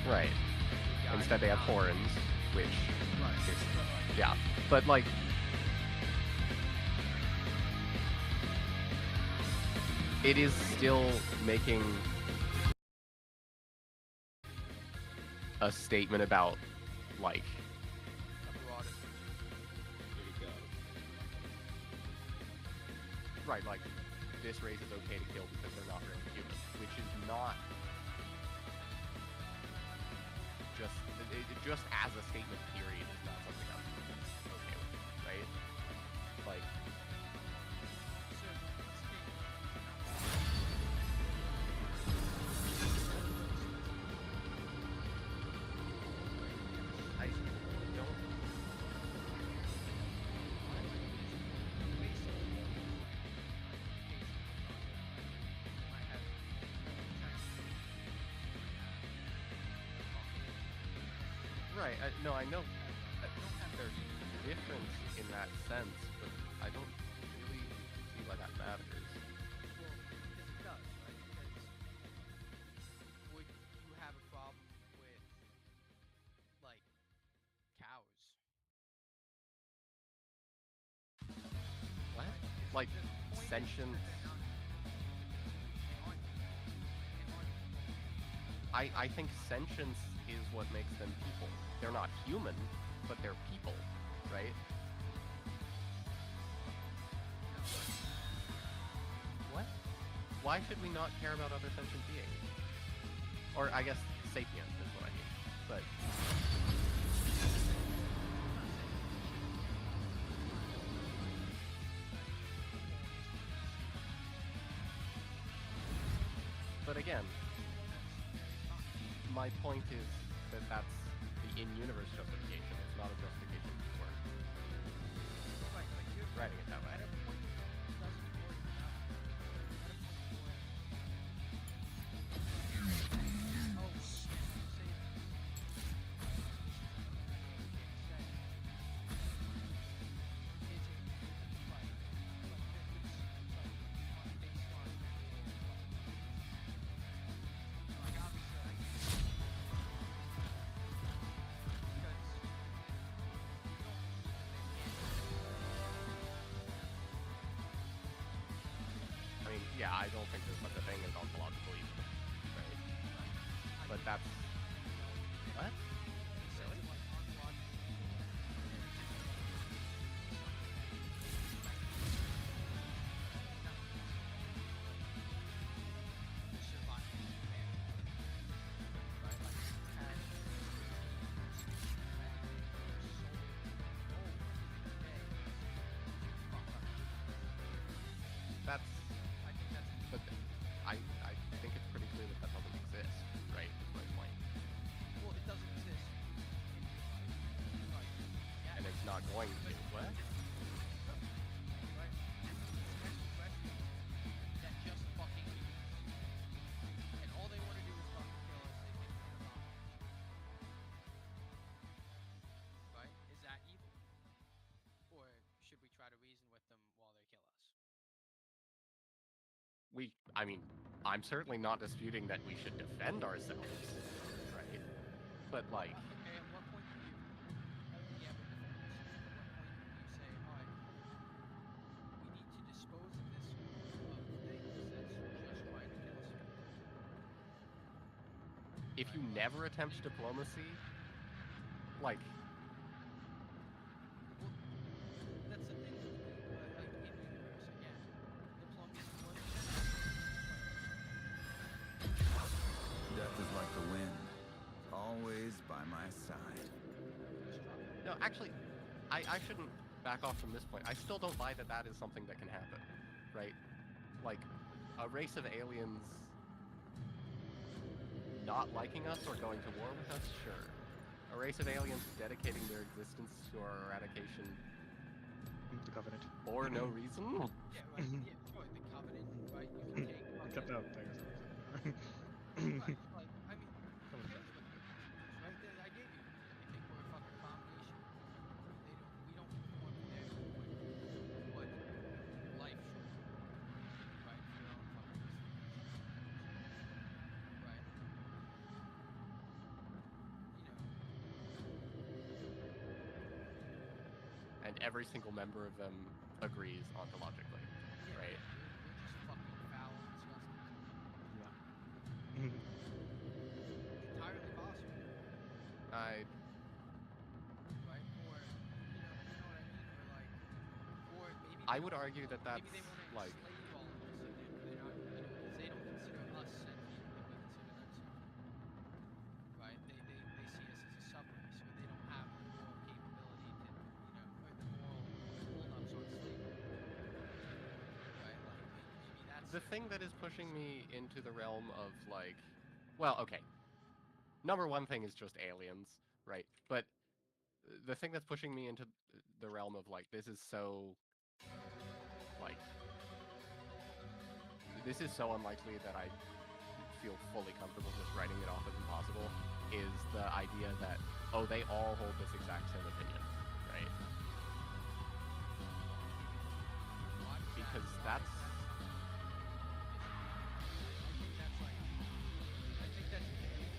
Right. Instead they have horns, which Right. is, yeah. But like, it is still making a statement about, like, right, like, this race is okay to kill because they're not really human, which is not just as a statement period is not something I'm okay with, right? Like, I don't. Right, no, I know there's a difference in that sense, but I don't really see why that matters. Well, it does, right? Because would you have a problem with, like, cows? What? Like, sentient... I think sentience is what makes them people. They're not human, but they're people, right? What? Why should we not care about other sentient beings? Or, I guess, sapient is what I mean. But... But again, my point is that that's the in-universe justification. It's not a justification for writing it that way. I mean, yeah, I don't think there's such a thing as ontological evil, right? But that's... What? Really? That's... But I think it's pretty clear that that doesn't exist, right? Is my point. Well, it doesn't exist. And it's not going to. What? Right? That just fucking exists. And all they want to do is fucking kill us. They think we're abominable. Right? Is that evil? Or should we try to reason with them while they kill us? I mean, I'm certainly not disputing that we should defend ourselves, right? But, like... Okay, at what point do you... Yeah, but defend yourself. At what point do you say, alright, we need to dispose of this group of things that's just trying to kill us? If you never attempt diplomacy, like... Well, that's the thing, like, in universe, again, diplomacy works. Death is like the wind, always by my side. No, actually, I shouldn't back off from this point. I still don't buy that that is something that can happen, right? Like, a race of aliens not liking us or going to war with us? Sure. A race of aliens dedicating their existence to our eradication The Covenant. for no reason? Yeah, right. Yeah, sure. The Covenant, right? You can take. Except no, I guess. Right. Like, I mean, who cares what the reason is, right? I gave you the reason. They think we're a fucking abomination. We don't conform to their viewpoint. But life short, right? For your own fucking reasons. Right? and every single member of them agrees ontologically, Yeah, right? yeah, you're just fucking foul and disgusting. Yeah. Entirely possible, I right? Or you know what I mean? Or like, or maybe I they would don't. argue that that's Maybe they want to like enslave all of us, and they're not, because they don't consider us sentient, and we consider them sentient, right? They see us as a subrace, or they don't have the moral capability to, or the moral hold-ups on slavery, right? Like maybe that's the their thing that is their pushing concern. me into the realm of like, well, okay. Number one thing is just aliens, right? But the thing that's pushing me into the realm of like like this is so unlikely that I feel fully comfortable just writing it off as impossible is the idea that oh they all hold this exact same opinion, right? Why does Because why that's is that something that I think that's like, I think that's vague.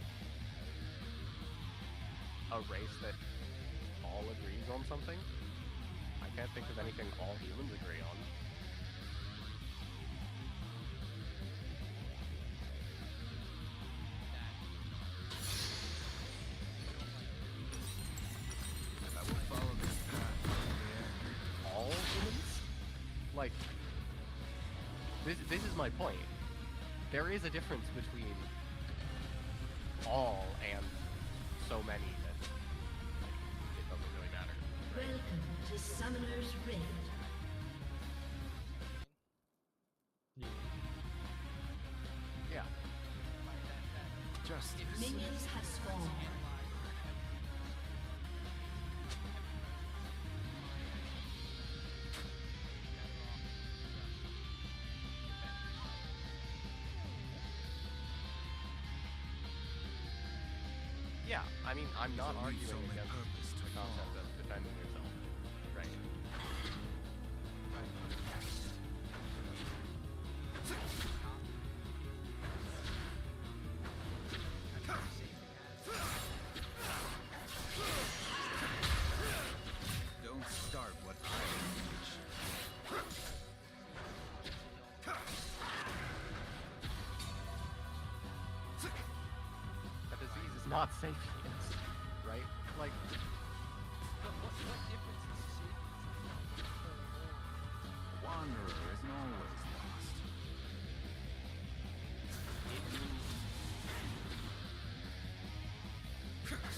a race that all agrees on something. I can't think of anything all humans agree on. I will follow this path to the end. All humans? Like, this is my point. There is a difference between all and so many that like, it doesn't really matter. Right? Welcome to Summoner's Rift. Yeah. Justice. Minions have spawned. Yeah, I mean, I'm not The leaf's arguing only against purpose to the concept fall. of defending yourself. Right. Don't start what I finish. A disease is not sapience. Right? Like, But what difference does sapience make for the whole? A wanderer isn't always lost.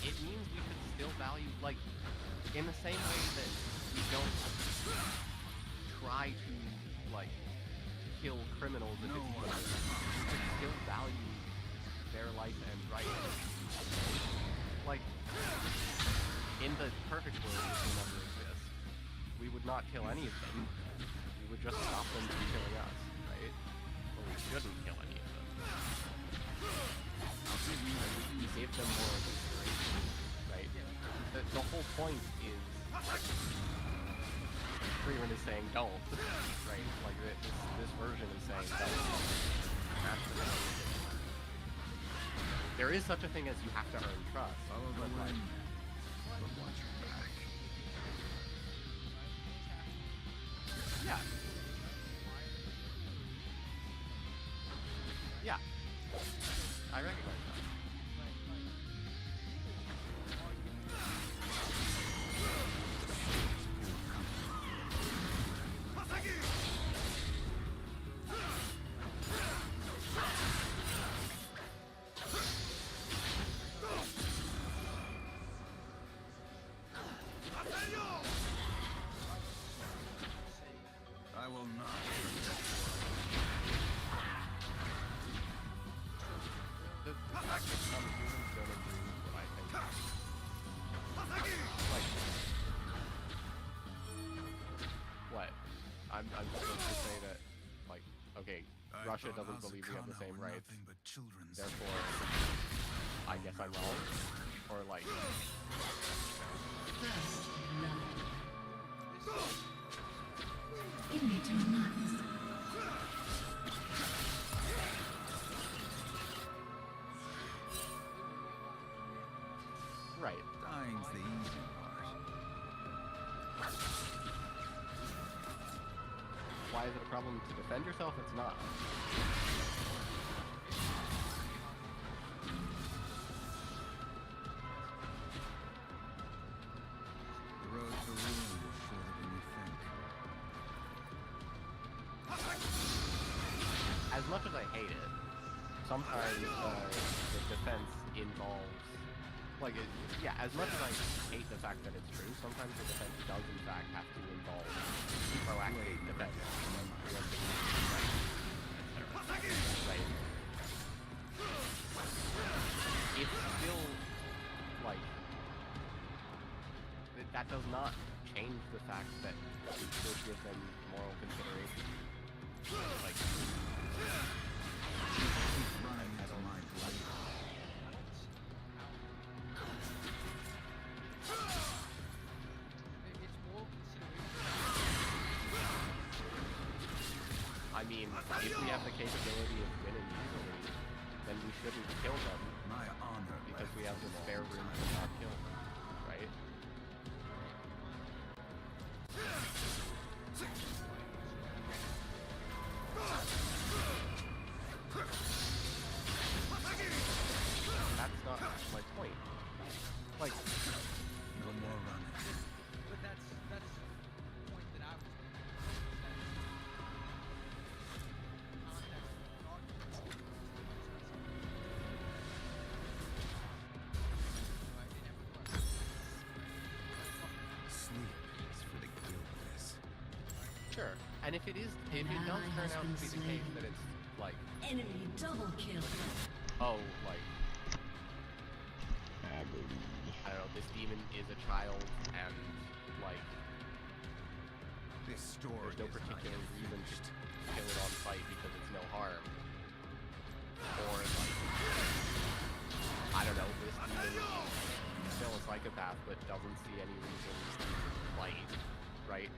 it means we should still value, like, in the same way that we don't try to, like, kill criminals if No it's one easy. We should still value their life and rights. Like, in the perfect world, which will never exist, we would not kill any of them. We would just stop them from killing us, right? But we shouldn't kill any of them. We give them more consideration, right? The whole point is Freeman is saying don't, right? Like this version is saying don't. That's the point. There is such a thing as you have to earn trust. Follow the but, like, wind, but watch your back. yeah. Yeah. I recognize that. I will not. The fact that some humans don't agree with what I think. Like, what? I'm supposed to say that, like, okay, I Russia thought doesn't believe we have the Azakana same were rights, nothing but children's therefore, I guess I'm wrong? Or, like, First blood. Immortal nuts. right. Dying's the easy part. Why is it a problem to defend yourself? It's not. The road to ruin is shorter than you think. As much as I hate it, sometimes the defense involves, like, yeah, as much as I hate the fact that it's true, sometimes the defense does in fact have to involve proactive defense. Right? It's still, like, that does not change the fact that we should give them moral consideration. Like, Keep running into my blade. It's more consideration. I mean, if we have the capability of winning easily, then we shouldn't kill them My honor because left we have the a spare long room time. to not kill them, right? That's not my point. Like, No more running. But that's the point that I was making. Sleep is for the guiltless. sure. And if it does turn out to be the case that it's like, Enemy double kill. oh, like, I don't know, this demon is a child and, like, This story there's no is not particular yet reason to finished. kill it on sight because it's no harm. Or, like, I don't know, this demon is still a psychopath but doesn't see any reason to fight, right?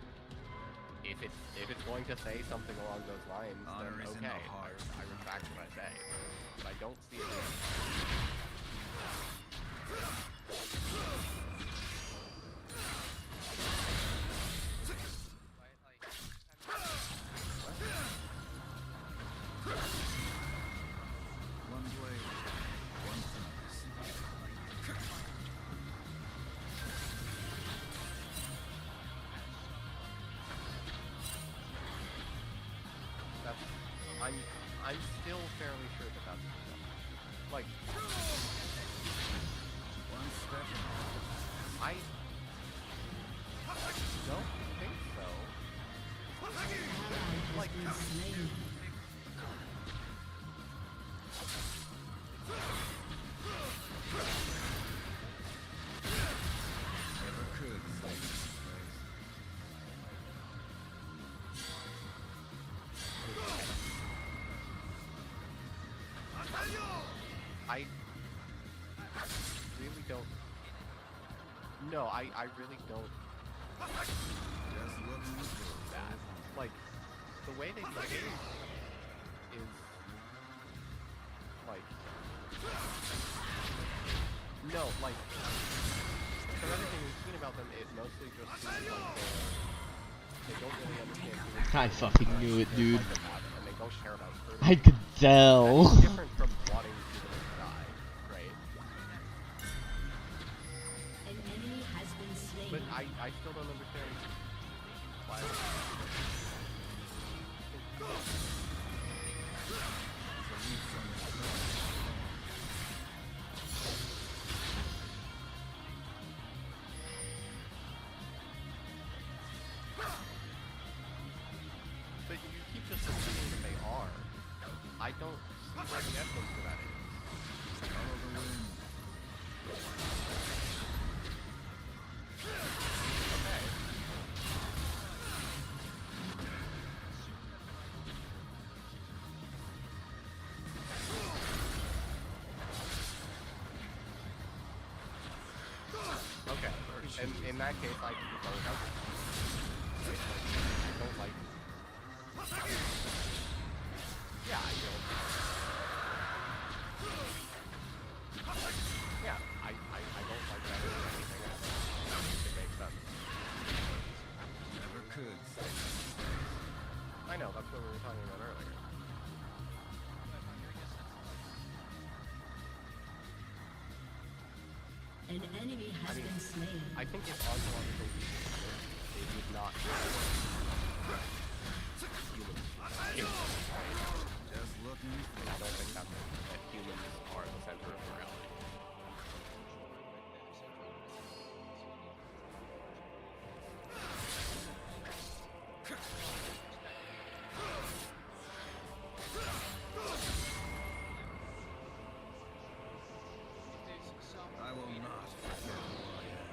If it's going to say something along those lines, Honor then is in the okay, heart. I retract what I say. But I don't see it here. One blade, one purpose. That's, I'm still fairly sure that that's like, One step. I don't think so. Ally has been slain. Never could save this place. I really don't. No, I really don't Just looking for that. Like, the way they behave is like, no, like, from everything we've seen about them, it mostly just seems like they don't really understand who I fucking knew it, dude. and they don't care about hurting I could tell. That's different from wanting to die, right? An enemy has been slain. But I still don't understand why. But you keep just assuming that they are. I don't see where the evidence for that is. Follow the wind. Okay. Okay. And in that case, I can go without it. I don't like. Yeah, I don't. Yeah, I don't like that or anything else. It makes sense. could say. I know, that's what we were talking about earlier. An enemy has been slain. I think if ontological beings existed, they would not humans. Just looking And I don't think that humans are the center of morality. I will not forget who I am.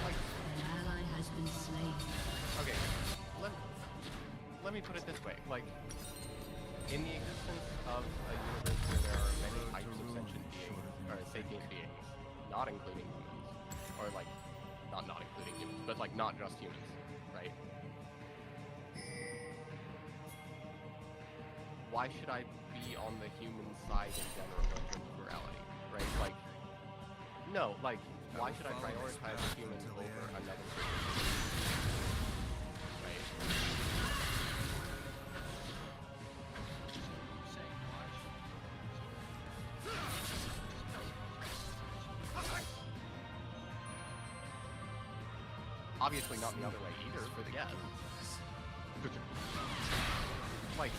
An ally has been slain. Okay, let me put it this way. Like, in the existence of a universe where there are many types of sentient beings, or sapient beings, not including humans, or like, not including humans, but like not just humans, right? Why should I be on the human side in general in terms of morality, right? Like, no, like, why should I prioritize a human over another person? Right? Obviously not the other way either, but yes. Like,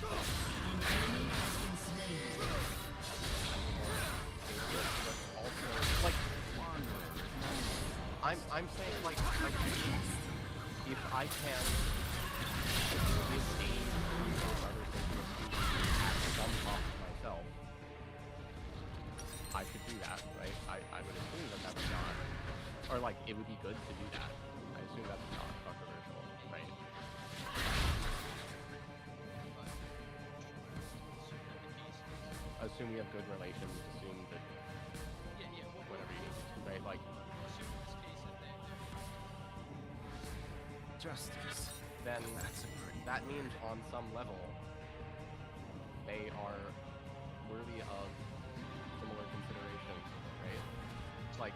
An enemy has been slain. but also, like, I'm saying, like, if I can give aid to other things at some cost to myself, I should do that, right? I would assume that that's not, or like, it would be good to do that. I assume that's not controversial, right? Assume we have good relations, assume that whatever you need, right? Like, Justice. then That's a pretty that means on some level they are worthy of similar consideration, right? It's like,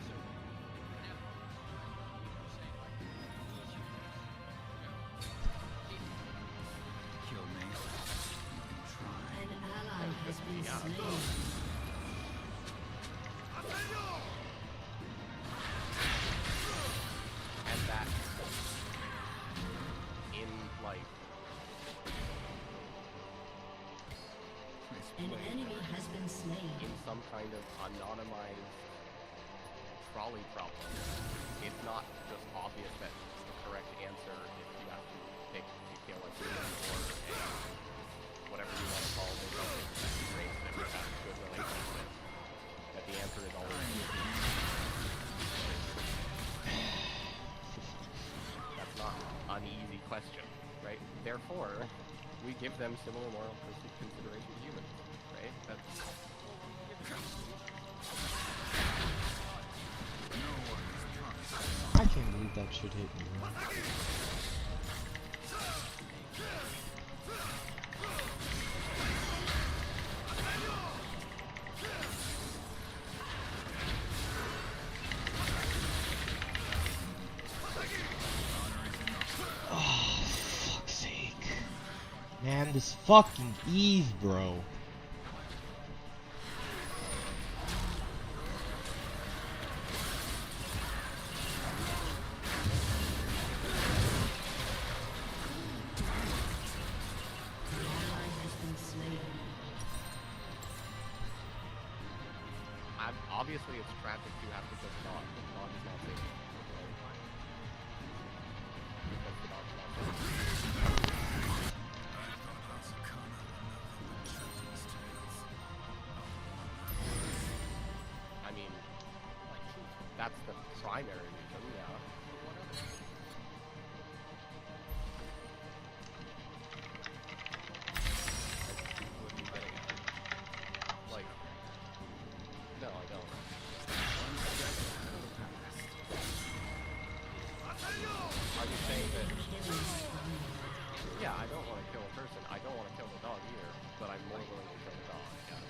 kill me. You can try. An ally has been Yeah. slain. and that in like An enemy has been slain. in some kind of anonymized trolley problem, it's not just obvious that the correct answer if you have to pick to kill a human or a whatever you want to call it, a race that you have good relations with, that the answer is always human. That's not an easy question, right? Therefore, we give them similar moral consideration to humans, right? That's I can't believe that shit hit me, bro. Oh, fuck's sake. Man, this fucking Eve, bro. An ally has been slain. obviously it's tragic you have to just dodge. Dodge is not safe. Because the dodge is not safe. I mean, that's the primary reason, yeah. What are you getting at? Like, I don't want to kill a person. I don't want to kill the dog either, but I'm more willing to kill the dog. Yeah.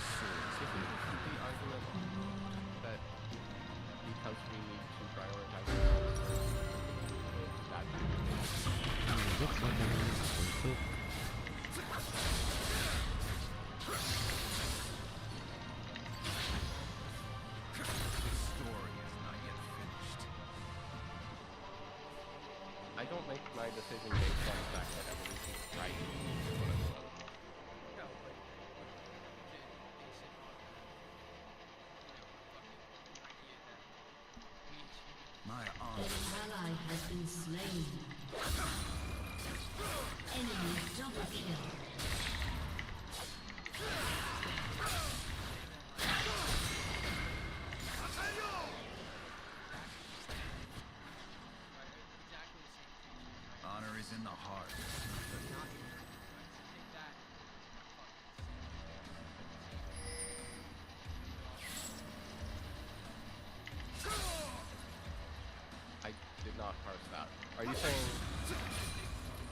The argument that because we need to prioritize ourselves first, that Looks like I'm worth it. The story is not yet finished. I don't make my decision based on the fact that evolution is right. No, but you can base it on the fucking idea that we as humans My An honor. ally has been slain. Enemy double kill. exactly the same creatures, right? Honor is in the heart. But not in the right? So take that I did not parse that. Are you saying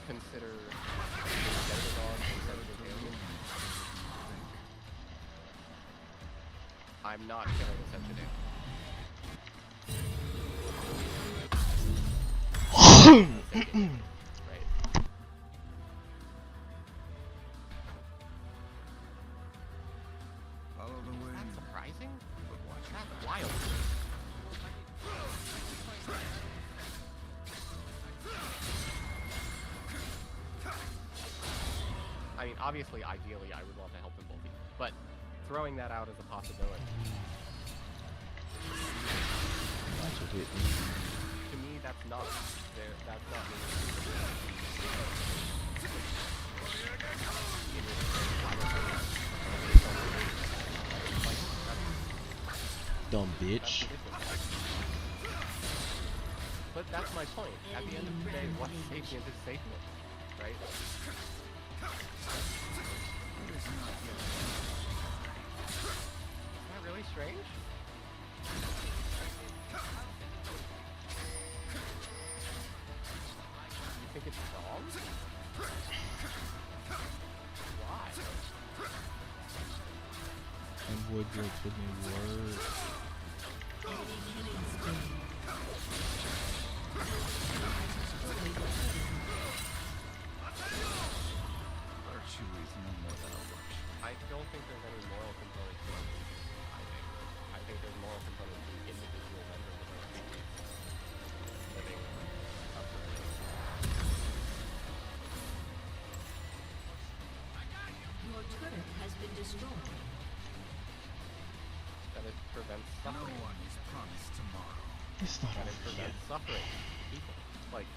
consider instead of the dog instead of the alien? I'm not killing a sentient alien. Right. Follow the wind. That's surprising? But watch your That's wild. I mean, obviously, ideally, I would want to help them both, but throwing that out as a possibility, That's what hit me. to me, that's not there. That's not me. Dumb That's bitch. ridiculous. But that's my point. At the end of the day, what's sapient is sapient, right? It is not yet. Isn't that really strange? You think it's wrong? Why? And Woodrow put me worse. Enemy killing spree. Virtue is no more than a look. I don't think there's any moral component to it. I think there's moral component to individual members of our species living uprightly. Your turret has been destroyed. That it prevents No suffering. one is promised tomorrow. It's not That it over yet. prevents suffering. People. Like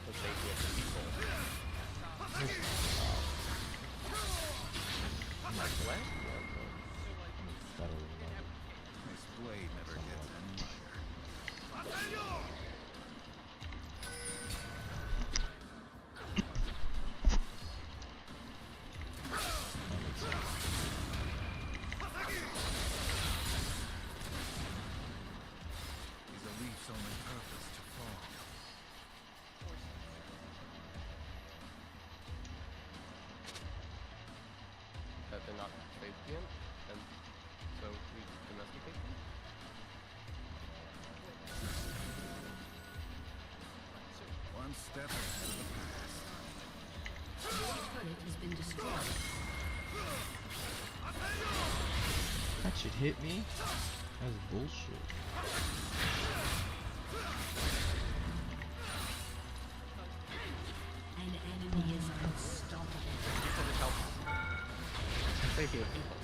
the safety of the people. Like what? Better than that. This blade never gets any lighter. That makes sense. Is a leaf's only purpose to fall. That they're not sapient, and so we domesticate them? One step ahead of the past. Your turret has been destroyed. That shit hit me? That's bullshit. An enemy is unstoppable. Because it helps safety of people.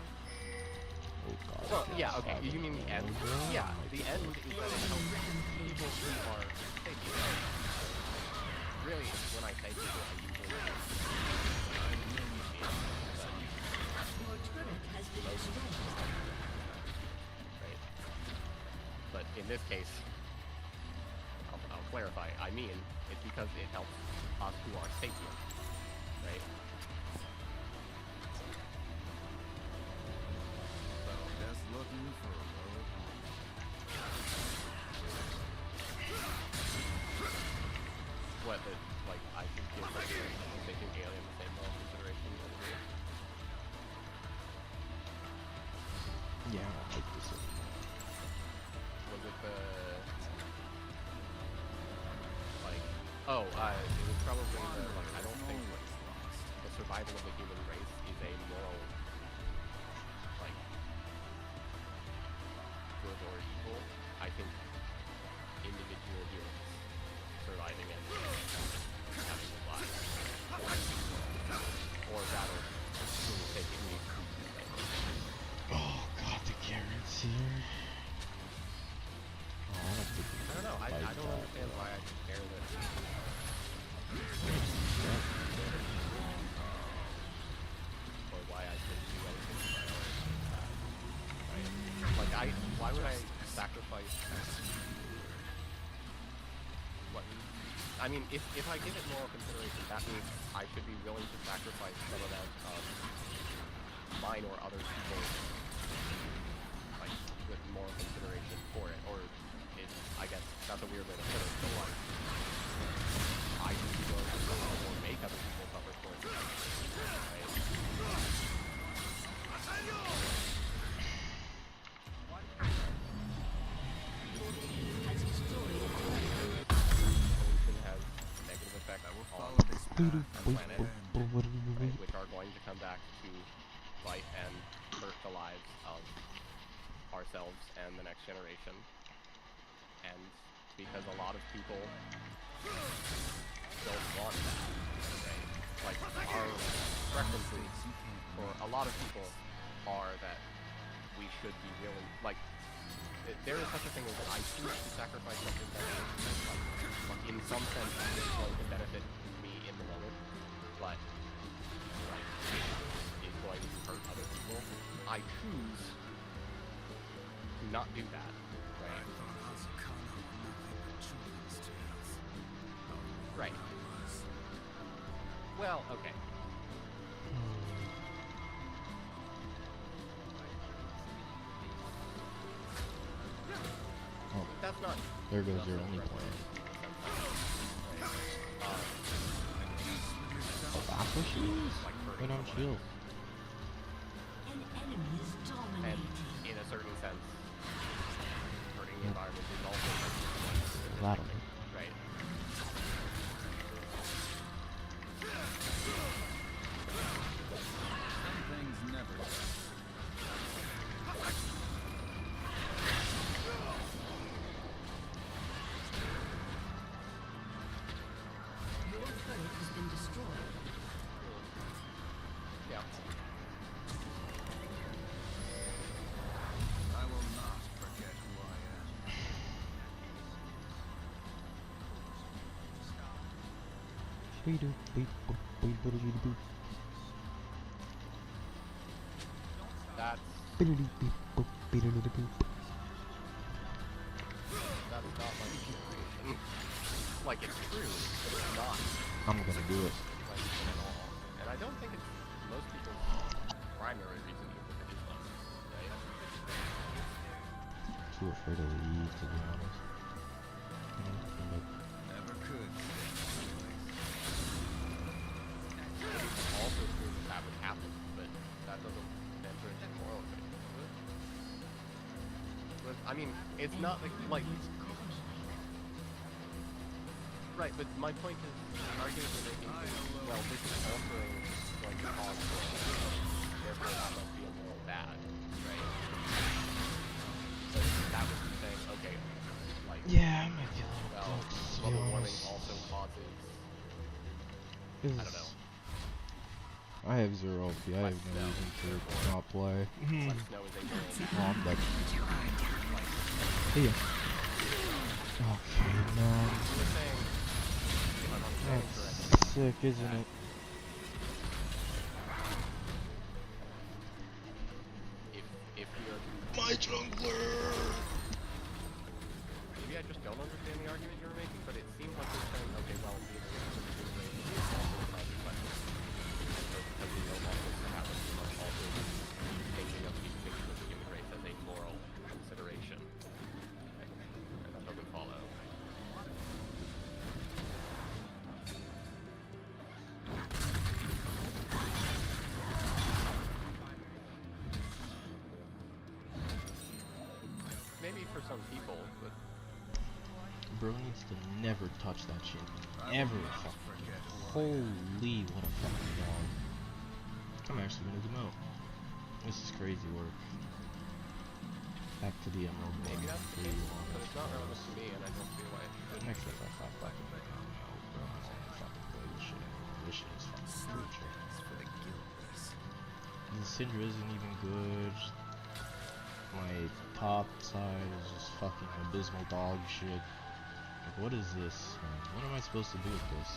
Oh god. Well, yeah, okay. You mean the end? Oh, God. Yeah, the end is that it helps people who are sapient. Really, when I say people, I usually mean case, I'll clarify. I mean, it's because it helps us who are sapient, right? So, Just looking for a road home. what the, like, I should give like a sapient alien the same level of consideration as we. Yeah, I'll take this. Was it the, like, oh, it was probably the, like, I don't think the survival of the human race is a moral, like, good or evil. I think individual humans surviving and having a life, or rather, taking me. Oh god, the carrots here. Oh, I don't think we I don't know. I can fight don't that. understand why I should care that. Or why I should do anything to prioritize that. Right? Like, why would I sacrifice? What? I mean, if I give it moral consideration, that means I should be willing to sacrifice some amount of mine or other people's, like, with moral consideration for it, or I guess that's a weird way to put it, but like, I should be willing to suffer or make other people suffer for it, right? Pollution has negative effects I will on follow this path the and planet, right, which are going to come back to bite and hurt the lives of ourselves and the next generation. And because a lot of people don't want that, right? Like, our preferences for a lot of people are that we should be really, like, there is such a thing as I choose to sacrifice something that is, like, in some sense is going to benefit me in the moment, but, like, is going to hurt other people. I choose to not do that, right? Right. Well, okay. Oh, That's not. there goes that's your not only correct. plan. Right. Oh, Aqua shields? Like hurting Put on someone shield. An enemy is And dominating. in a certain sense, hurting the environment is also hurting someone. That'll hit. Right. Some things never die. Your turret has been destroyed. Yeah. I will not forget who I am. That's not my consideration. Like, it's true, but it's not. I'm gonna do it. Like, at all. And I don't think it's most people's primary reason even if it is them, right? Too afraid to leave, to be honest. You know, from the Never could. It's also true that that would happen, but that doesn't enter into the moral equation, does it? But, I mean, it's not like right, but my point is, the argument we're making is, well, this is also going to cause war, therefore that must be a moral bad, right? But that would be saying, okay, like, yeah, I might be a little well, close, to be global warming honest. also causes, This I don't know, I have zero LP. I have no reason to not play. like snow is a moral Oh, I'm dead. like, See ya. Okay, man. you were saying, if I'm understanding correctly, That's sick, isn't it? if you're My jungler! don't understand the argument you were making, but it seems like you're saying, okay, well, the existence of the human race is also a consequence. So because we know all this to happen, we must also be thinking of the extinction of the human race as a moral consideration. And that doesn't follow. Maybe for some people, but Bro needs to never touch that shit. Ever fucking. Holy, what a fucking dog. I'm actually gonna demote. This is crazy work. Back to the emerald. maybe that's the case, but it's not relevant to me, and I don't see why it should. Next up, I fucking bro. I don't wanna fucking play this shit. This shit is fucking spiritual. For the guiltless. The Syndra isn't even good. My top side is just fucking abysmal dog shit. Like, what is this, man? What am I supposed to do with this?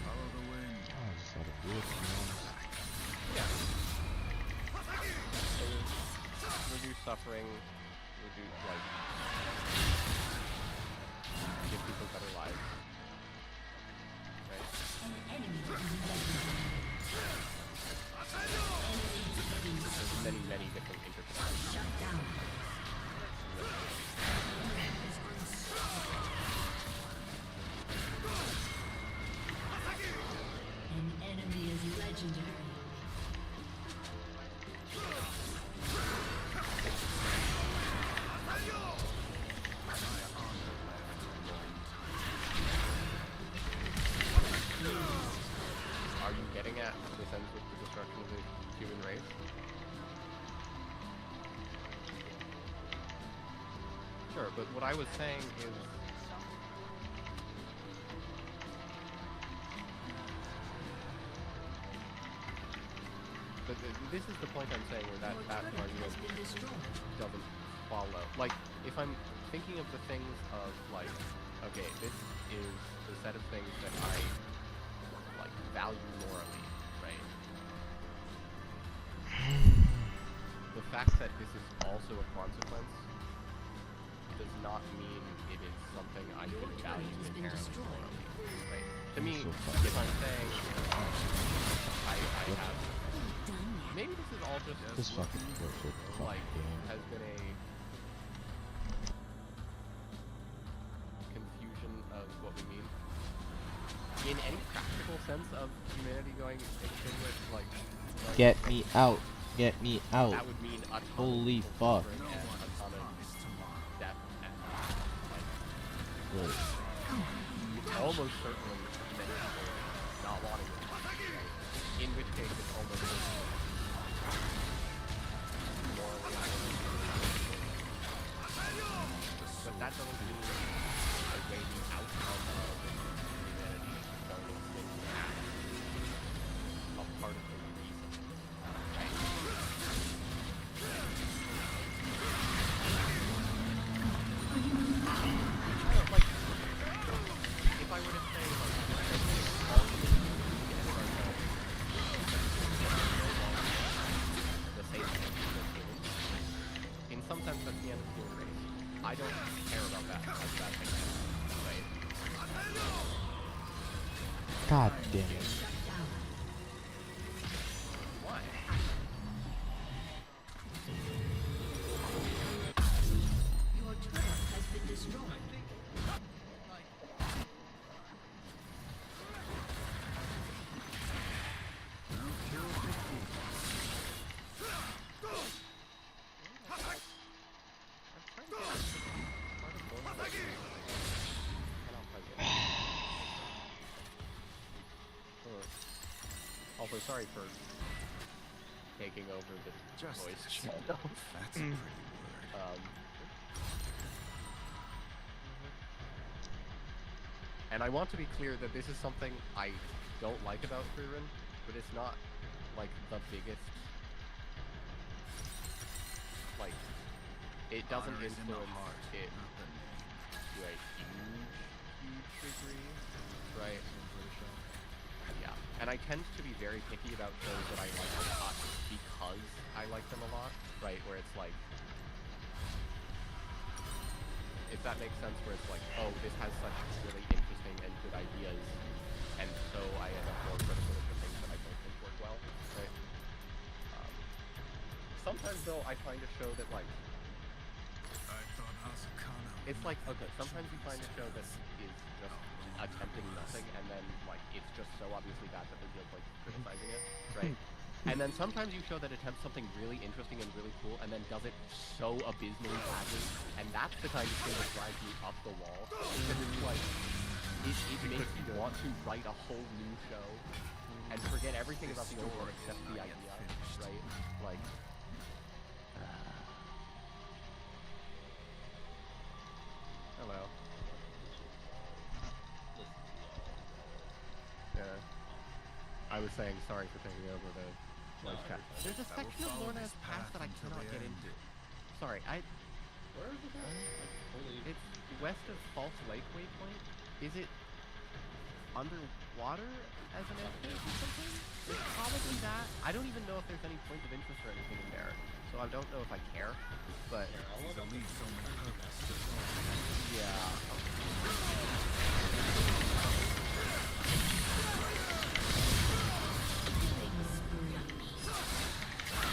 Follow the wind. I just had to do it, to be honest. Yeah. So reduce suffering, reduce, like, give people better lives. Right? An enemy has been legendary. There's many, many different interpretations. Shut down. An enemy is legendary. Are you getting at this ends with the destruction of the human race? Sure, but what I was saying is... this is the point I'm saying where that Your turret argument has been destroyed. doesn't follow. Like, if I'm thinking of the things of, like, okay, this is the set of things that I, like, value morally, right? The fact that this is also a consequence does not mean it is something I Your should turret value has been inherently destroyed. morally, right? To me, So if I'm saying I have... Maybe this is all just This fucking perfect like fucking game. has been a confusion of what we mean. In any practical sense of humanity going extinguished, like Get me out. Get me out. that would mean a ton Holy of fuck. suffering and a ton of death and like Really. almost certainly many people not wanting this life, right? In which case it's almost certainly but that doesn't mean a way the outcome of humanity going extinct a part of the reason. Like, if I were to say, like, all the things we do to end ourselves, the same thing as humans, in some sense that's the end of the human race. I don't care about that as that thing, right? God damn it. Why? Your turret has been destroyed. Also, sorry for taking over the Just voice a channel. That's a pretty word. And I want to be clear that this is something I don't like about Freerun, but it's not like the biggest. Like, it doesn't Honor is in the influence heart, it not the name. to a huge degree, right? Yeah, and I tend to be very picky about shows that I like a lot because I like them a lot, right? Where it's like, if that makes sense, where it's like, oh, this has such really interesting and good ideas, and so I end up more critical of the things that I don't think work well, right? Sometimes, though, I find a show that, like, it's like, okay, sometimes you find a show that is just attempting nothing, and then, like, it's just so obviously bad that there's no point criticizing it, right? And then sometimes you show that attempts something really interesting and really cool, and then does it so abysmally badly, and that's the kind of thing that drives me up the wall, because it's like, it makes you want to write a whole new show, and forget everything about the old one except the idea, right? Like, hello. Yeah. I was saying sorry for taking over the voice chat. There's a section of Lorna's Pass that I cannot get into. Sorry, Where is it at? Holy... It's west of False Lake Waypoint. Is it underwater as an escape or something? It's probably that. I don't even know if there's any point of interest or anything in there, so I don't know if I care. But yeah.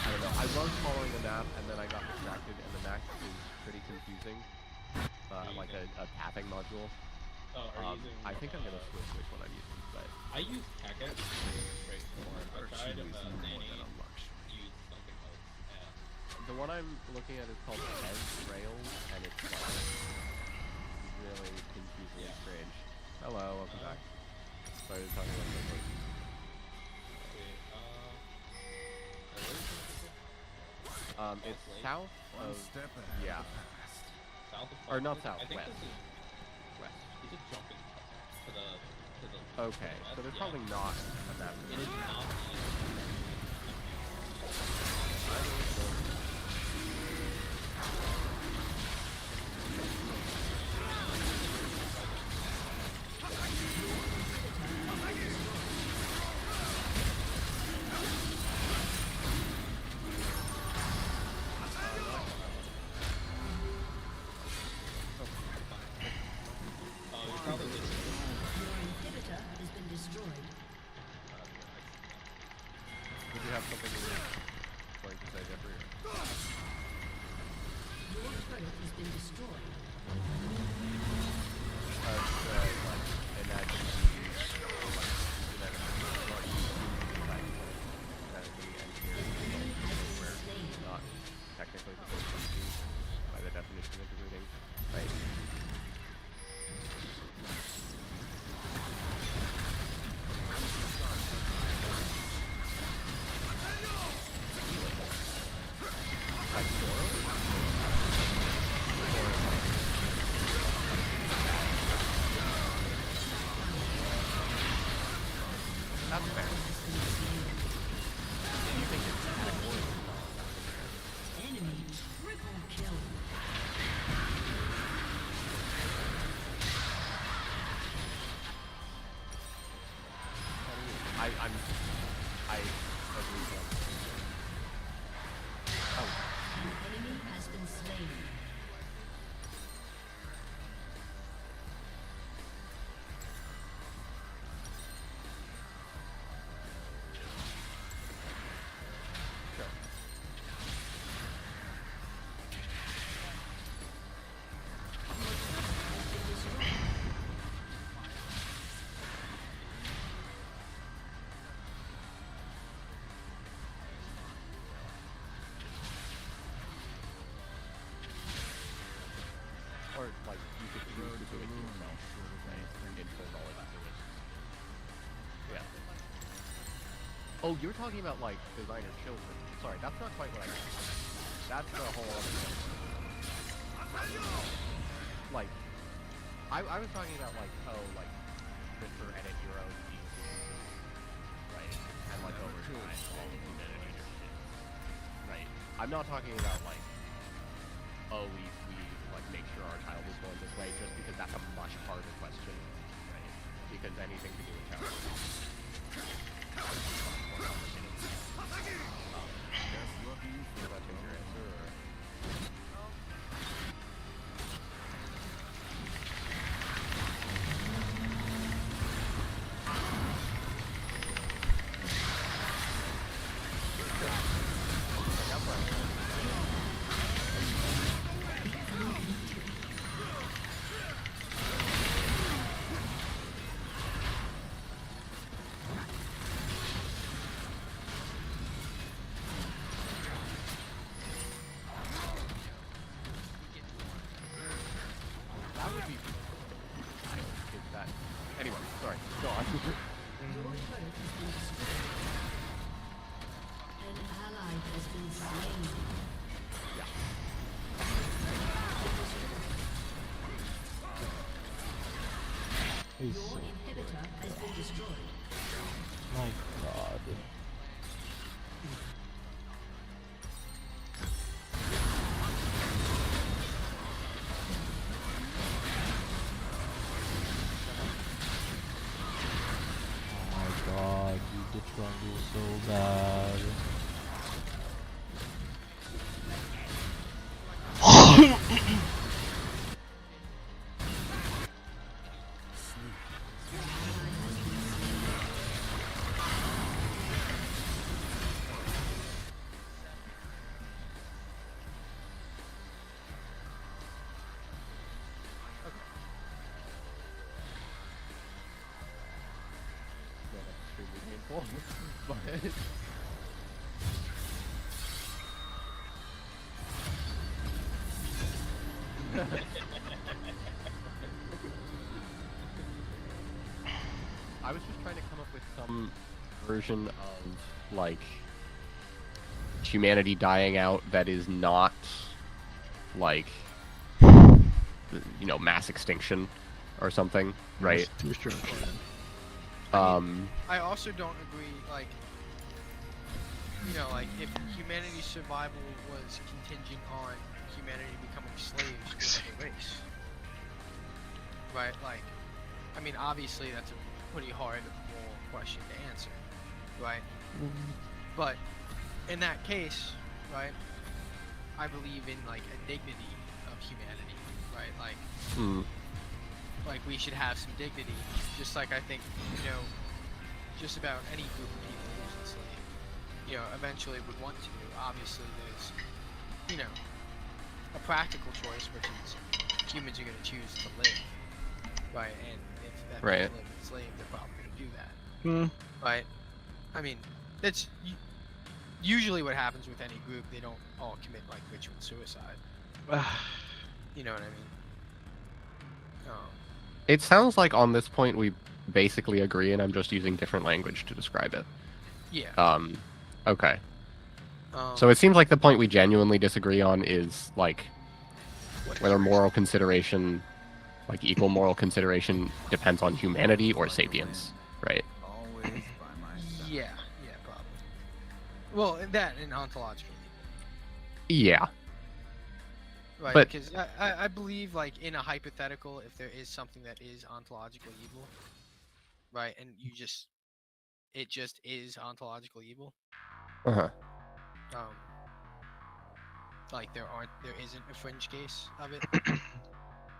I don't know. I was following a map and then I got distracted, and the map is pretty confusing. Like a tapping module. Oh, are you using, I think I'm gonna switch which one I'm using, but I use Packet. Straightforward. I tried Nanny. Use something else. Yeah. the one I'm looking at is called Pez Rails, and it's like really confusingly strange. Hello, welcome back. Sorry to talk about this. It's south of, yeah. South of Or not south, I think west. this is West. Is it jumping to the Okay, so there's probably not a map. It is not Did you have something you were going to say, Jeffrey? Your turret has been destroyed. Not technically supposed to be by the definition of the reading, right? That's fair. You think it's categorically not? Enemy triple kill. I agree with you. Oh. An enemy has been slain. Sure. Or, like, you could choose to do it yourself, right? Input all of that to it. Yeah. Oh, you're talking about, like, designer children. Sorry, that's not quite what I meant. That's the whole other thing. Like, I was talking about, like, oh, like, Twitter edit your own sequences, right? And, like, overtime all of the editor shit. Right. I'm not talking about, like, oh, we like make sure our child is going this way, just because that's a much harder question, right? Because anything to do with child. Just looking for that answer. That would be is that. Anyway, sorry. Go on. Your turret has been destroyed. An ally has been slain. He's Your inhibitor has been destroyed. my god. Oh my god, you did jungle so bad. No, that's extremely painful. But I was just trying to come up with some version of like humanity dying out that is not like mass extinction or something, right? I also don't agree, like, like, if humanity's survival was contingent on humanity becoming slaves to another race. Right, like, I mean, obviously that's a pretty hard moral question to answer, right? But in that case, right, I believe in, like, a dignity of humanity, right? Like, like we should have some dignity, just like I think, just about any group of people who's enslaved, eventually would want to. Obviously, there's, a practical choice, which is humans are going to choose to live, right? And if that Right. means live enslaved, they're probably going to do that, right? I mean, that's usually what happens with any group. They don't all commit, like, ritual suicide. You know what I mean? it sounds like on this point we basically agree, and I'm just using different language to describe it. Yeah. Okay. So it seems like the point we genuinely disagree on is like whether moral consideration, like equal moral consideration, depends on humanity or sapience, right? Always by my side. Yeah, probably. Well, that and ontologically, Yeah. right? But- Because I believe, like, in a hypothetical, if there is something that is ontologically evil, right, and it just is ontological evil, Uh-huh. like there isn't a fringe case of it,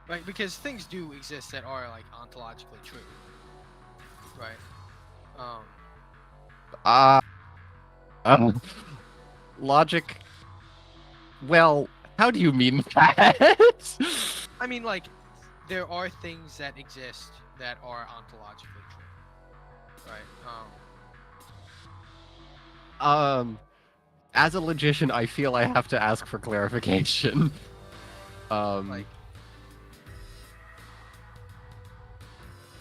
right? Because things do exist that are, like, ontologically true, right? Logic. Well, how do you mean that? I mean, like, there are things that exist that are ontologically true, right? As a logician, I feel I have to ask for clarification. Like,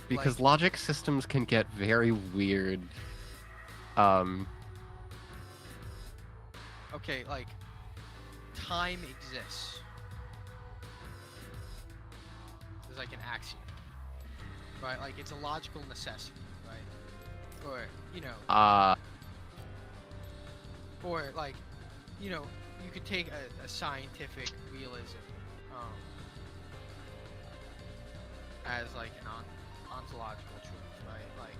because like- logic systems can get very weird. okay, like, time exists. There's, like, an axiom, right? Like, it's a logical necessity, right? Or, or, like, you could take a scientific realism as, like, an ontological truth, right? Like,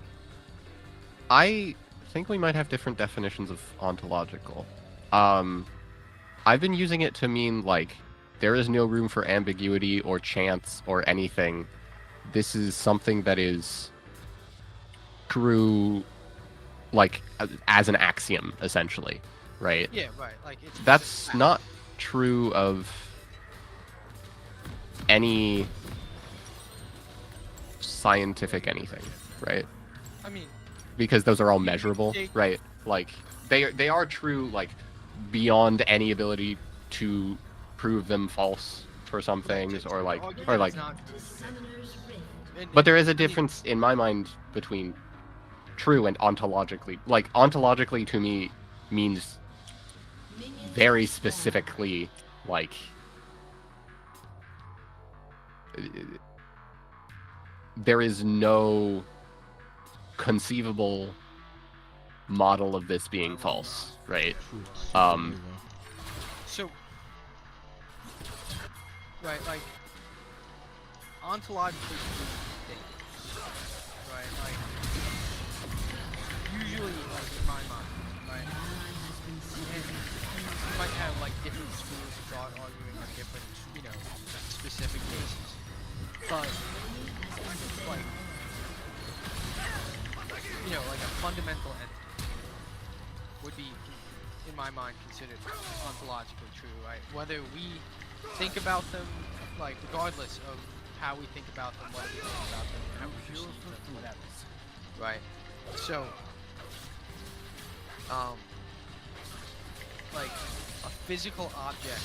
I think we might have different definitions of ontological. I've been using it to mean, like, there is no room for ambiguity or chance or anything. This is something that is true, like, as an axiom, essentially, right? Yeah, right. Like it's That's fact. not true of any scientific anything, right? I mean, Because those are all You measurable, take- right? Like they are true, like beyond any ability to prove them false for some things, or like It's not true. Summoner's Rift. But there is a I mean, difference in my mind between true and ontologically. Like ontologically to me means Minions very spawn. specifically, like there is no conceivable model of this being false, right? So, right, like, ontologically true things, right, like, usually, like, in my mind, right, and you might have, like, different schools of thought arguing on different, you know, specific cases, but, like, you know, like a fundamental entity would be, in my mind, considered ontologically true, right? Whether we think about them, like, regardless of how we think about them, what we think about them, how we perceive them, whatever, right? So, like, a physical object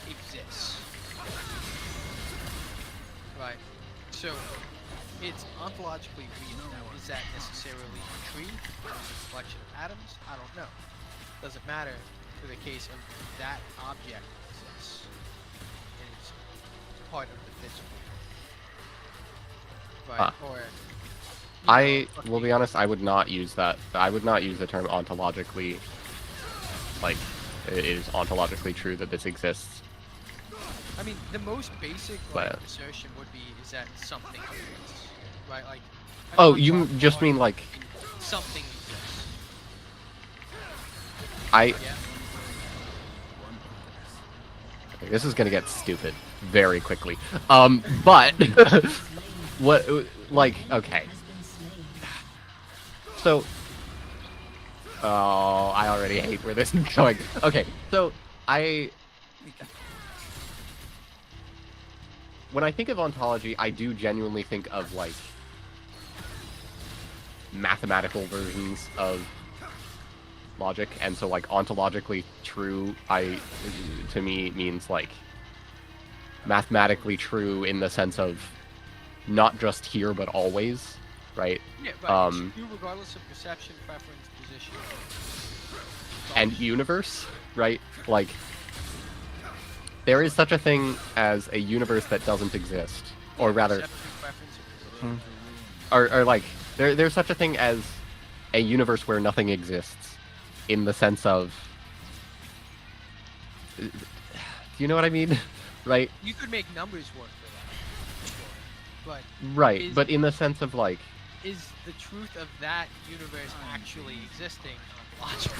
exists, right? So, it's ontologically real. Now, is that necessarily a tree? Is it a collection of atoms? I don't know. Doesn't matter for the case of that object exists. And it's part of the physical world. Right? Or I will be honest, I would not use that. I would not use the term ontologically. Like, it is ontologically true that this exists. I mean, the most basic But- assertion would be is that something exists, right? Like. an Oh, you ontological just mean like argument, something exists. I. Yeah. This is gonna get stupid very quickly. But what? Like, okay. Has been slain. So. Oh, I already hate where this is going. Okay, so when I think of ontology, I do genuinely think of, like, mathematical versions of logic, and so, like, ontologically true, to me, means, like, mathematically true in the sense of not just here, but always, right? Yeah, right. It's true regardless of perception, preference, position. And universe, right? Like, there is such a thing as a universe that doesn't exist, or rather, Perception, preference, and position. or like, there's such a thing as a universe where nothing exists, in the sense of, do you know what I mean? Right? You could make numbers work for that, sure. But Right, Is- but in the sense of, like, is the truth of that universe actually existing logical?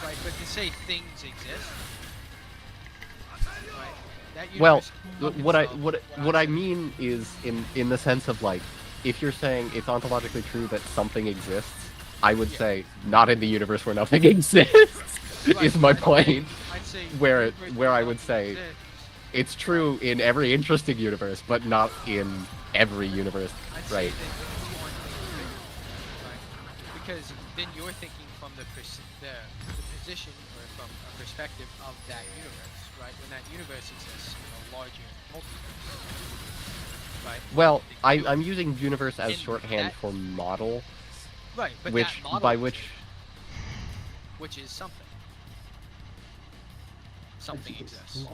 Right, but to say things exist, right? That well, universe can what I itself what I mean is in the sense of, like, if you're saying it's ontologically true that something exists, I would Yeah. say not in the universe where nothing exists. Right, Is my I'd say- point. I'd say Where universe where I would nothing say exists, it's true in every interesting universe, but not in every universe, I'd say right? that you want things bigger, right? Because then you're thinking from the position or from a perspective of that universe, right? When that universe exists in a larger multiverse, right? Well, Then you- I'm using universe as in shorthand that- for model, right, but which that model by exists, which which is something. Something exists.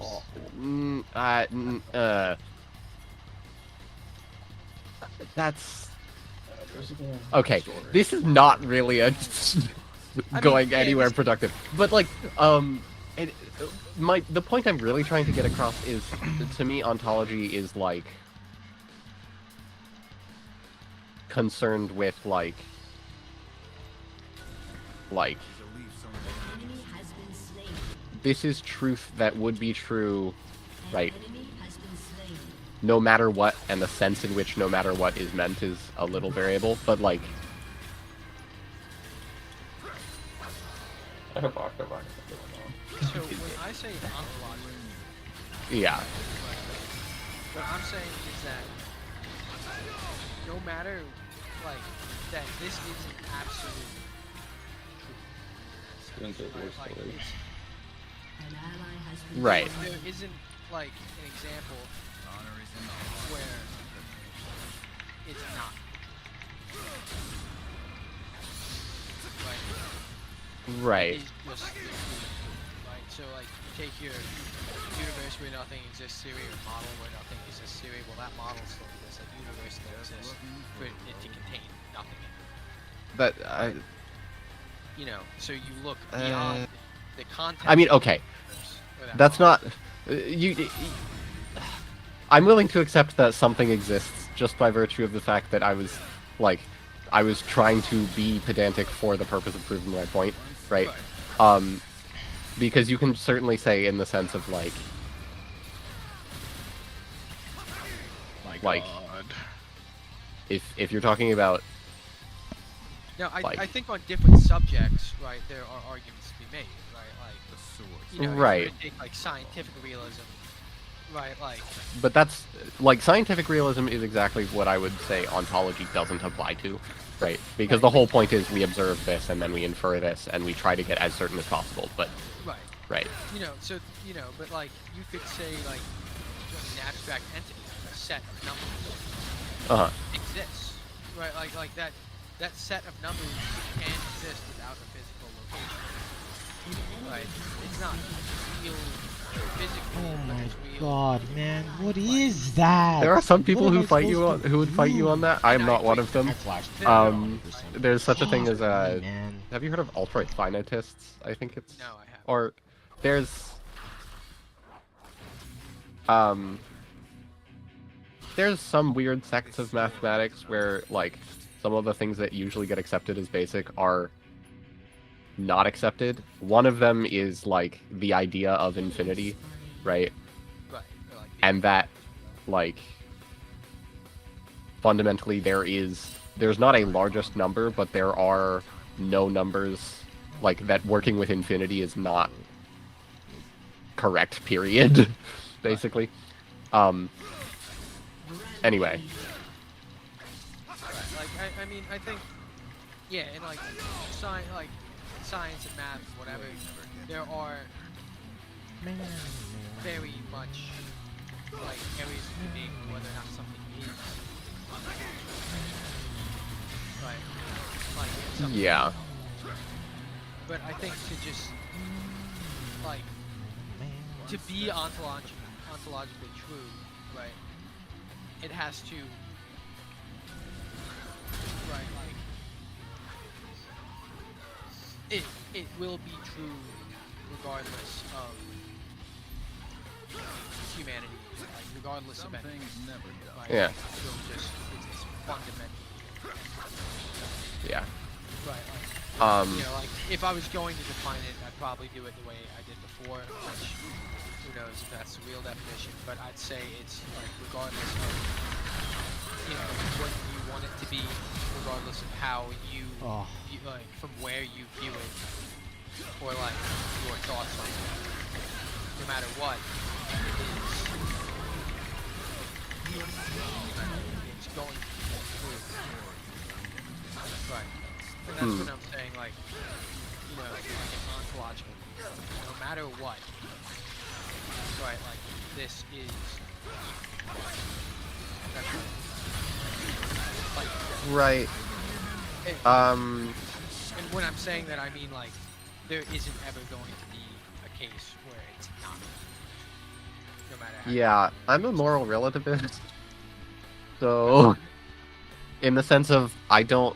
That's okay. This is not really a going yeah, anywhere this- productive, but like, it, the point I'm really trying to get across is, to me, ontology is like concerned with like Enemy has been slain. this is truth that would be true, right? An enemy has been slain. No matter what, and the sense in which no matter what is meant is a little variable, but like I hope Octobox is doing well. So when I say ontological, yeah. what I'm saying is that no matter, like, that this isn't absolute truth. Students are worse Like, stories. it's, An ally has been Right. there isn't, like, an example where it's not. Right. It's just the truth, right? So, like, you take your universe where nothing exists theory or model where nothing exists theory, well, that model still exists, that universe still exists for it to contain nothing in it. But You know, so you look beyond the context. I mean, okay. Or that That's model. not I'm willing to accept that something exists just by virtue of the fact that I was trying to be pedantic for the purpose of proving my point, right? Because you can certainly say in the sense of like My Like- God. if you're talking about Now, like- I think on different subjects, right, there are arguments to be made, right? Like, you know, if you Right. were to take, like, scientific realism, right, like, but that's like scientific realism is exactly what I would say ontology doesn't apply to, right? Because the whole point is we observe this and then we infer this and we try to get as certain as possible, but right. right. You know, so, you know, but, like, you could say, like, an abstract entity, a set of numbers Uh-huh. exists, right? Like that set of numbers can exist without a physical location, right? It's not real physically, Oh but my it's real. god, man, what is that? There are some people What am who I fight you supposed on to would fight you on that. I am not one of them. I flashed it. Um, 100%. there's such a thing as Man. have you heard of ultra finitists? I think it's No, I haven't. or there's some weird sects of mathematics where like some of the things that usually get accepted as basic are not accepted. One of them is like the idea of infinity, right? Right. Or like And that like fundamentally there's not a largest number, but there are no numbers like that. Working with infinity is not correct, period. Basically. Anyway. right. Like I mean, I think, yeah, in like science and math, whatever, there are very much like areas of debate whether or not something is right. Like something Yeah. But I think to just like to be ontologically true, right? It has to, right? Like it will be true regardless of humanity, like regardless of anything. Right? Yeah. It will just it's fundamental. Yeah. Right. Like, Um you know, like if I was going to define it, I'd probably do it the way I did before, which who knows if that's the real definition, but I'd say it's like regardless of, you know, what you want it to be, regardless of how you, Oh. you like from where you view it, or like your thoughts on it. No matter what, it's going to be true. Right. And that's what I'm saying, like, you know, like ontological. No matter what, right, like, this is... That's like, right. it, Um and when I'm saying that, I mean, like, there isn't ever going to be a case where it's not. No matter how... yeah, I'm a moral relativist. So in the sense of I don't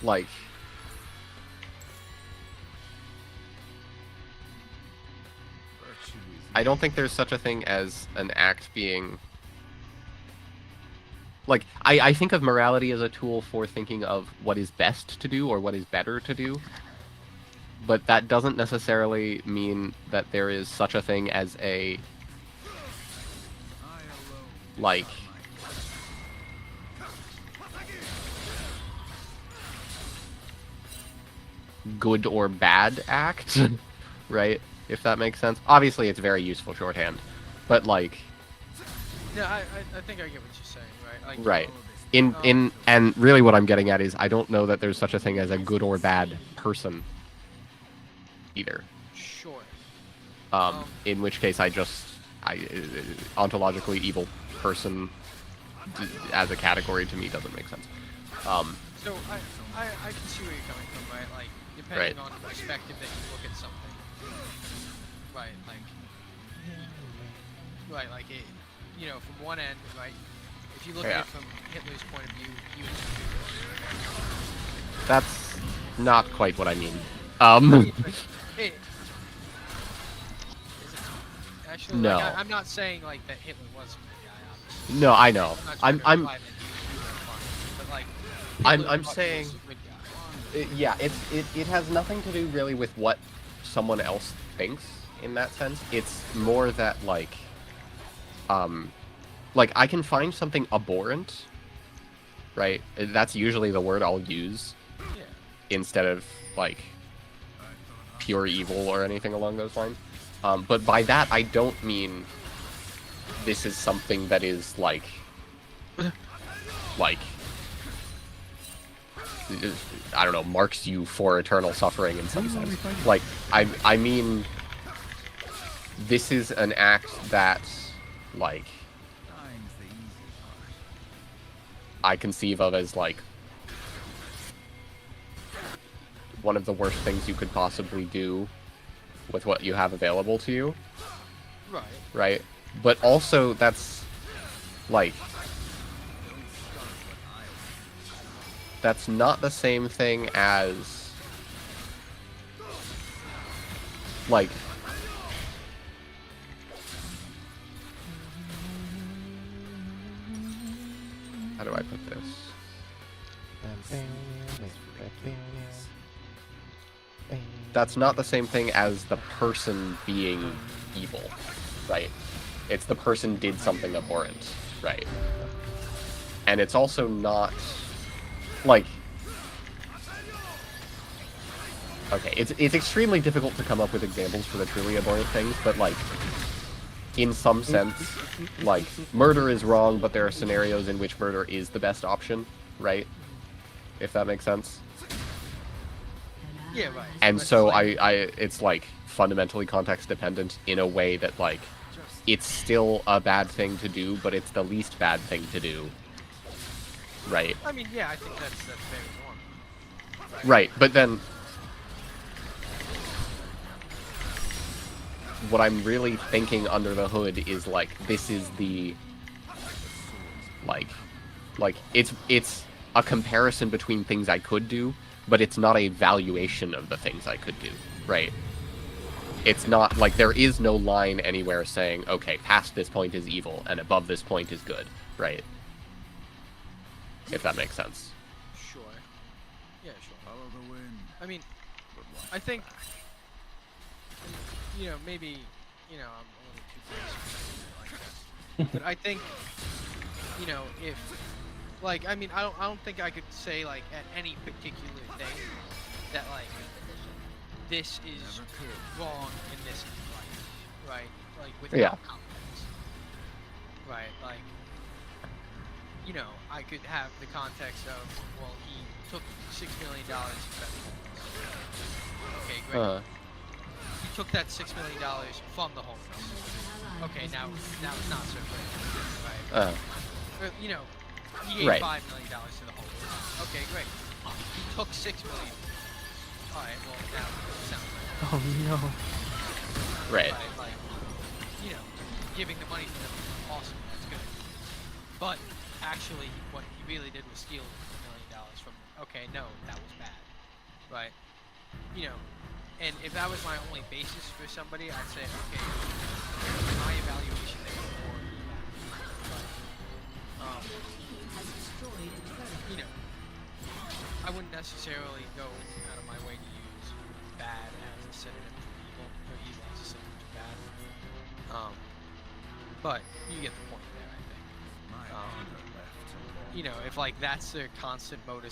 like I don't think there's such a thing as an act being like I think of morality as a tool for thinking of what is best to do or what is better to do. But that doesn't necessarily mean that there is such a thing as a like good or bad act, right? If that makes sense. Obviously, it's very useful shorthand, but like, No, I think I get what you're saying, right? Like, right. And really what I'm getting at is I don't know that there's such a thing as a good or bad person either. Sure. In which case I ontologically evil person as a category to me doesn't make sense. So I can see where you're coming from, right? Like, depending on the perspective that you look at something, right? Like it, you know, from one end, right? If you look at it from Hitler's point of view, he was. That's not quite what I mean. Hey, actually, no. like, I'm not saying like that Hitler was a good guy. Obviously. No, I know. I'm I'm Hitler saying. was a good guy. Yeah, it has nothing to do really with what someone else thinks in that sense. It's more that like I can find something abhorrent, right? That's usually the word I'll use instead of like pure evil or anything along those lines. But by that I don't mean this is something that is like I don't know, marks you for eternal suffering in some sense. Like I mean this is an act that like I conceive of as like one of the worst things you could possibly do with what you have available to you. Right. Right? But also that's like that's not the same thing as like how do I put this? That's not the same thing as the person being evil, right? It's the person did something abhorrent, right? And it's also not like okay, it's extremely difficult to come up with examples for the truly abhorrent things, but like in some sense, like murder is wrong, but there are scenarios in which murder is the best option, right? If that makes sense. Yeah, right. And But so like, it's like fundamentally context dependent in a way that like it's still a bad thing to do, but it's the least bad thing to do. Right. I mean, yeah, I think that's very normal. Right, but then what I'm really thinking under the hood is like this is the like it's a comparison between things I could do, but it's not a valuation of the things I could do, right? It's not like there is no line anywhere saying, okay, past this point is evil and above this point is good, right? If that makes sense. Sure. Yeah, sure. Follow the wind. I mean, I think, you know, maybe, you know, I'm a little too close like this, but I think, you know, if, like, I mean, I don't think I could say like at any particular thing that like this is wrong and this is right, like without context, right? Like, you know, I could have the context of, well, he took $6 million investment. Okay, great. He took that $6 million from the homeless. Okay, now it's not so great, right? You know, he gave $5 million to the homeless. Okay, great. He took $6 million. All right, well now it sounds like. Oh no. Right. Like, you know, giving the money to them, awesome, that's good. But actually, what he really did was steal $1 million from them. Okay, no, that was bad, right? You know, and if that was my only basis for somebody, I'd say, okay, my evaluation is more bad, right? necessarily go out of my way to use bad as a synonym for evil, or evil as a synonym to bad. But you get the point there, I think. My honor left. You know, if like that's their constant modus